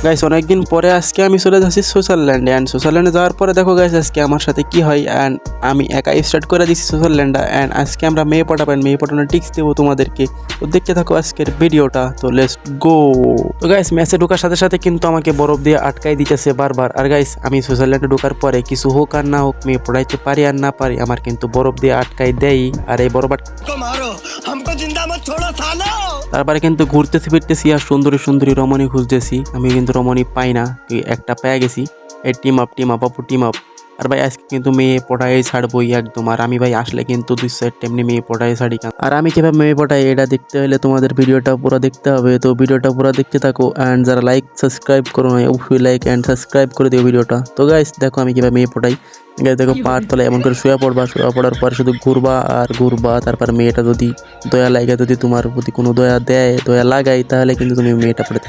Guys অনেকদিন পরে আজকে আমি চলে যাচ্ছি সুইজারল্যান্ডে। অ্যান্ড সুইজারল্যান্ডে যাওয়ার পরে দেখো গাইস আজকে আমার সাথে কি হয়। অ্যান্ড আমি একাই স্টার্ট করে দিচ্ছি সুইজারল্যান্ডে। অ্যান্ড আজকে আমরা মেয়ে পটাবেন, মেয়ে পটানোর টিক্স দেবো তোমাদেরকে। তো দেখতে থাকো আজকের ভিডিওটা। তো লেটস গো। তো গাইস ম্যাচে ঢোকার সাথে সাথে কিন্তু আমাকে বরফ দিয়ে আটকাই দিতেছে বারবার। আর গাইস আমি সুইজারল্যান্ডে ঢোকার পরে কিছু হোক আর না হোক, মেয়ে পড়াইতে পারি আর না পারি, আমার কিন্তু বরফ দিয়ে আটকাই দেয়। আর এই বরফ তারপরে কিন্তু ঘুরতেছি ফিরতেছি আর সুন্দরী সুন্দরী রমণী খুঁজতেছি। আমি কিন্তু রমণী পাই না, একটা পেয়ে গেছি। এই টিম আপ আপু টিম আপ। আর ভাই আজকে কিন্তু মেয়ে পড়াই ছাড়বই একদম। আর আমি ভাই আসলে কিন্তু 2 সেট এমনি মেয়ে পড়াই ছাড়ি। আর আমি কিভাবে মেয়ে পড়াই এটা দেখতে হলে তোমাদের ভিডিওটা পুরো দেখতে হবে। তো ভিডিওটা পুরো দেখতে থাকো। অ্যান্ড যারা লাইক সাবস্ক্রাইব করো না অবশ্যই লাইক অ্যান্ড সাবস্ক্রাইব করে দিও ভিডিওটা। তো গাইস দেখো আমি কিভাবে মেয়ে পড়াই। দেখো পার তলে এমন করে শুয়ে পড়বা, শুয়ে পড়ার পর শুধু ঘুরবা আর ঘুরবা। তারপর মেয়েটা যদি দয়া লাগে, যদি তোমার প্রতি কোনো দয়া দেয়, দয়া লাগাই, তাহলে কিন্তু তুমি মেয়েটা পড়ে।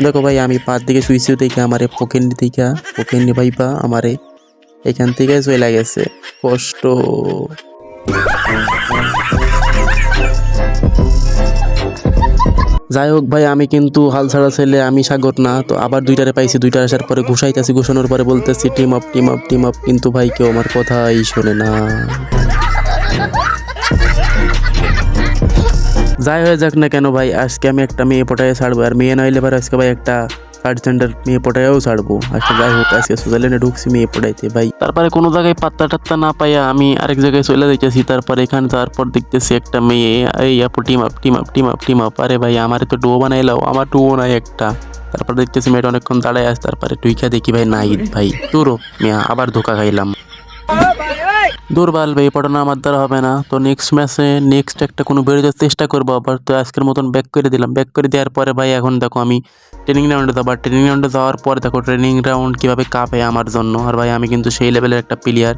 দেখো ভাই আমি পার দিকে শুয়েছি দেখে আমারে পকেন্ডি ভাইবা আমারে এখান থেকে চলে গেছে। কষ্ট। যাই হোক ভাই আমি কিন্তু হাল ছাড়া ছেলে, আমি সাগর না। তো আবার দুইটারে পাইছি, দুইটা আসার পরে ঘুষাইতেছি, ঘুষানোর পরে বলতেছি team up team up team up, কিন্তু ভাই কেউ আমার কথাই শোনে না। যাই হয়ে যাক না কেন ভাই, আজকে আমি একটা মেয়ে পটায় ছাড়বো। আর মেয়ে নইলে এবার আজকে ভাই একটা থার্ড স্ট্যান্ডার্ড মেয়ে পটায়ও ছাড়বো। আজকে যাই হোক আজকে সুইজারল্যান্ডে ঢুকছি মেয়ে পটাইতে ভাই। তারপরে কোনো জায়গায় পাত্তা টাত্তা না পাইয়া আমি আরেক জায়গায় চলে যাইতেছি। তারপরে এখানে তারপর দেখতেছি একটা মেয়ে, এই আপু team up team up team up team up. আরে ভাই আমারে তো ডুয়ো বানাইলাও, আমার ডুয়ো নাই একটা। তারপর দেখতেছি মেয়েটা অনেকক্ষণ দাঁড়ায় আসে। তারপরে টুইখা দেখি ভাই নাই ভাই, তোরও মেয়া আবার ধোকা খাইলাম। দুর্বল ভাই পড়ানো আমার দ্বারা হবে না। তো নেক্সট ম্যাচে নেক্সট একটা কোনো বেরোতে চেষ্টা করবো আবার। তো আজকের মতন ব্যাক করে দিলাম। ব্যাক করে দেওয়ার পরে ভাই এখন দেখো আমি ট্রেনিং রাউন্ডে যাবো। ট্রেনিং রাউন্ডে যাওয়ার পরে দেখো ট্রেনিং রাউন্ড কীভাবে কাঁপে আমার জন্য। আর ভাই আমি কিন্তু সেই লেভেলের একটা প্লেয়ার।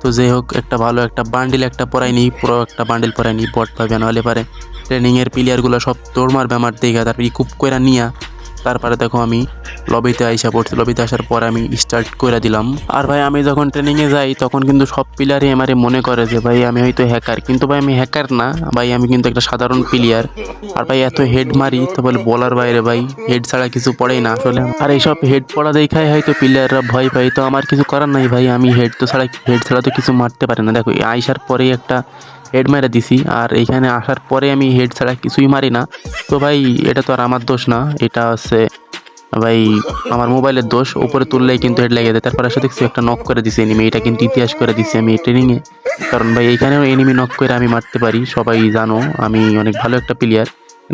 তো যাই হোক একটা ভালো একটা বান্ডিল একটা পরাই নিই, পুরো একটা বান্ডিল পরাই নিই, বট পাবে নাহলে পারে ট্রেনিংয়ের প্লেয়ারগুলো সব দৌড় মারবে আমার দেখে। তারপর ইকুপ করে নিয়া তারপরে দেখো আমি লবিতে আইসা পড়ছি। লবিতে আসার পর আমি স্টার্ট করে দিলাম। আর ভাই আমি যখন ট্রেনিংয়ে যাই তখন কিন্তু সব প্লেয়ারই আমারে মনে করে যে ভাই আমি হয়তো হ্যাকার, কিন্তু ভাই আমি হ্যাকার না ভাই, আমি কিন্তু একটা সাধারণ প্লেয়ার। আর ভাই এত হেড মারি তো বলে বলার বাইরে ভাই, হেড ছাড়া কিছু পড়েই না আসলে। আর এইসব হেড পড়া দেখাই হয়তো প্লেয়াররা ভয় পাই। তো আমার কিছু করার নাই ভাই, আমি হেড ছাড়া তো কিছু মারতে পারি না। দেখো আইসার পরেই একটা হেড মেরে দিছি। আর এইখানে আসার পরে আমি হেড ছাড়া কিছুই মারি না। তো ভাই এটা তো আর আমার দোষ না, এটা হচ্ছে ভাই আমার মোবাইলের দোষ। উপরে তুললেই কিন্তু হেড লেগে যায়। তারপর এসে দেখছি একটা নক করে দিছি এনিমি, এটা কিন্তু ইতিহাস করে দিছি আমি ট্রেনিংয়ে। কারণ ভাই এইখানেও এনিমি নক করে আমি মারতে পারি, সবাই জানো আমি অনেক ভালো একটা প্লেয়ার।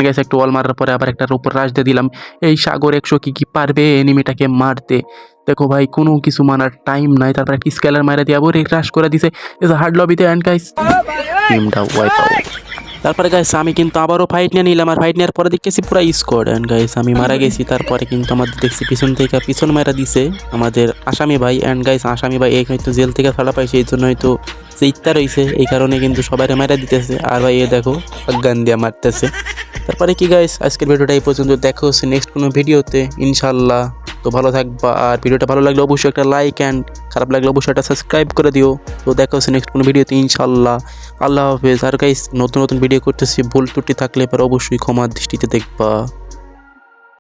গেছে একটা ওয়াল মারার পরে আবার একটার উপর রাশ দিয়ে দিলাম। এই সাগর 100 কি পারবে এনিমিটাকে মারতে? দেখো ভাই কোনো কিছু মানার টাইম নাই। তারপর একটা স্কেলার মারা দিয়ে আবার রাশ করে দিছে হার্ড লবিতে। অ্যান্ড গাইস টিমটা ওয়াইপ আউট। তারপরে গাইস আমি কিন্তু আবারও ফাইট নিয়ে নিলাম। আর ফাইট নেওয়ার পরে দেখতেছি পুরো স্কোয়াড। অ্যান্ড গাইস আমি মারা গেছি। তারপরে কিন্তু আমাদের দেখছি পিছন থেকে পিছন মারা দিছে আমাদের আসামি ভাই। অ্যান্ড গাইস আসামি ভাই এই হয়তো জেল থেকে ছাড়া পাইছে, এই জন্য হয়তো যে ইত্যা রয়েছে এই কারণে কিন্তু সবাই মারা দিতেছে। আর ভাই এ দেখো গান দিয়ে মারতেছে। তারপরে কি গাইস আজকের ভিডিওটা এই পর্যন্ত, দেখা হচ্ছে নেক্সট কোনো ভিডিওতে ইনশাল্লাহ। তো ভালো থাকবা। আর ভিডিওটা ভালো লাগলে অবশ্যই একটা লাইক অ্যান্ড খারাপ লাগলে অবশ্যই একটা সাবস্ক্রাইব করে দিও। তো দেখা হচ্ছে নেক্সট কোনো ভিডিওতে ইনশাল্লাহ। আল্লাহ হাফেজ। আর গাইস নতুন নতুন ভিডিও করতেছি, ভুল ত্রুটি থাকলে এবার অবশ্যই ক্ষমার দৃষ্টিতে দেখবা।